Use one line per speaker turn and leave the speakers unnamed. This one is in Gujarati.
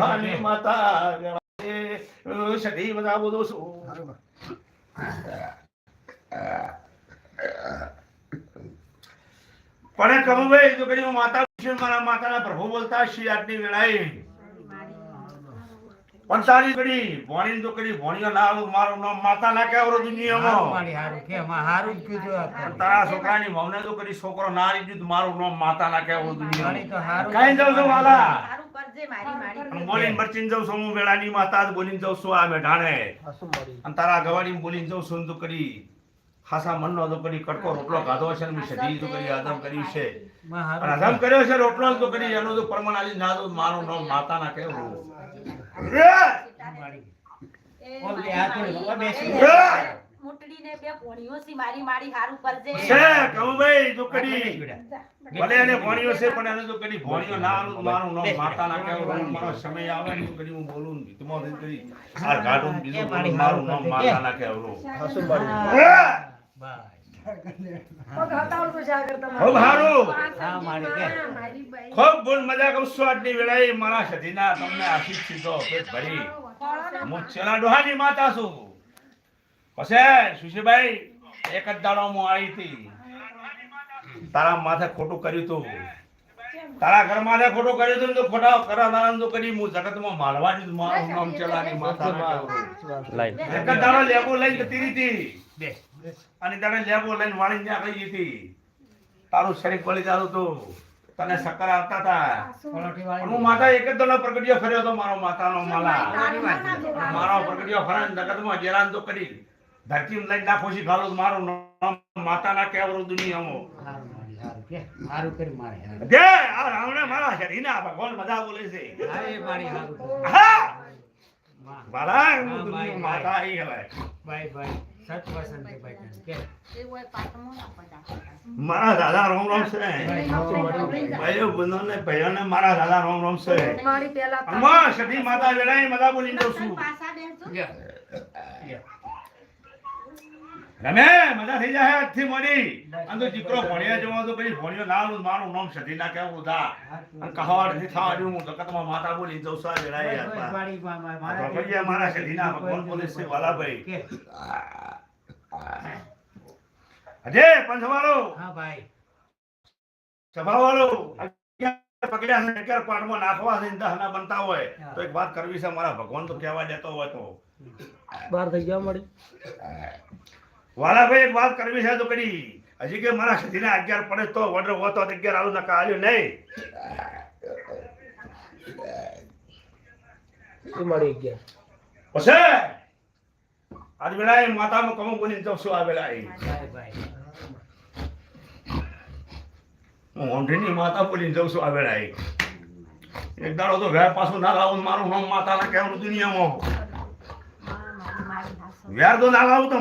ડોહાની માતા સધી બધા બોલો છું પણ કમુભાઈ તો કરી માતા મારા માતાના પ્રભુ બોલતા છીએ આટલી વેળાએ પણ તારી કરી ભોણી તો કરી ભોણીઓ ના મારું નામ માતા ના કેવરો દુનિયામાં
હારું કીધું
તારા છોકરાની ભાવને તો કરી છોકરો ના રીધું મારું નામ માતા ના કેવરો દુનિયામાં કઈ જાઉં છું વાલા બોલીને બચીને જાઉં છું હું વેળાની માતા બોલીને જાઉં છું આ મેઢાણે અને તારા ગવાડી બોલીને જાઉં છું તો કરી ખાસા મનનો તો કરી કટકો રોટલો ખાધો છે ને સદી તો કરી આદમ કર્યું છે અને આદમ કર્યો છે રોટલો તો કરી એનો તો પરમાનાલી ના દો મારું નામ માતા ના કેવરો
મોટડીને બે ભોણીઓ સી મારી મારી હારું કરજે
છે કમુભાઈ તો કરી ભલે એને ભોણીઓ છે પણ એને તો કરી ભોણીઓ ના આલું મારું નામ માતા ના કેવરો મારો સમય આવે ને તો કરી હું બોલું ને તમારે કરી આ ગાડું બીજું મારું નામ માતા ના કેવરો ખૂબ બોલ મજા કરું છું આટલી વેળાએ મારા સધીના તમને આશીષ સીધો પેટ ભરી હું છેલ્લા ડોહાની માતા છું પછી સુશીભાઈ એક જ દાડો હું આવી હતી તારા માથે ખોટું કર્યું તું તારા ઘર માથે ખોટું કર્યું તું તો ખોટા કરાનારા તો કરી હું જગતમાં મારવાની મારું નામ ચલાની માતા એક જ દાડો લેબો લઈને જતી હતી અને તને લેબો લઈને વાળી ત્યાં ગઈ હતી તારું શરીર પડી જતું હતું તને ચક્કર આવતા હતા હું માતા એક જ દાડો પ્રગટ્યો ફર્યો હતો મારો માતાનો માલા મારો પ્રગટ્યો ફરાન જગતમાં જેરાન તો કરી ધરતી લઈને ના ખુશી ખાલો મારું નામ માતા ના કેવરો દુનિયામાં
હારું કરી મારે
દે આ રાવણે મારા શરીરના ભગવાન બધા બોલે છે
મારી હારું
હા બાલા હું દુનિયા માતા આવી હવે
બાય સત વસંત ભાઈ કે
એ હોય પાટમો ના પડા
મારા દાદા રોમ રોમ છે ભાઈઓ બંધોને ભાઈઓને મારા દાદા રોમ રોમ છે
મારી પેલા
અમ્મા સધી માતા વેળાએ મજા બોલી દઉં છું
પાછા બેસજો
રમે મજા થઈ જાય આજથી મળી અને તો દીકરો ભણ્યા જવા તો પછી ભણ્યો ના મારું નામ સધી ના કેવું થા અને કહાડ થી થાડ્યું હું જગતમાં માતા બોલી દઉં છું વેળાએ યાર મારા સધી ના ભગવાન બોલે છે વાલાભાઈ અજે પંચવાળો
હા ભાઈ
સભાવાળો પકડ્યા છે કે પાટમાં નાખવા છે દહના બનતા હોય તો એક વાત કરવી છે મારા ભગવાન તો કહેવા દેતો હોય તો
બાર થઈ ગયા મળી
વાલાભાઈ એક વાત કરવી છે તો કરી હજી કે મારા સધીને 11 પડે તો ઓર્ડર હોતો 11 આલું નકા આલ્યો નહીં
એ મળી ગયા
પછી આજ વેળાએ માતામાં કમો બોલીને જાઉં છું આ વેળાએ હું ઓંઢીની માતા બોલીને જાઉં છું આ વેળાએ એક દાડો તો વેર પાછું ના લાવું મારું નામ માતા ના કહેવાનું દુનિયામાં વેર તો ના લાવું તો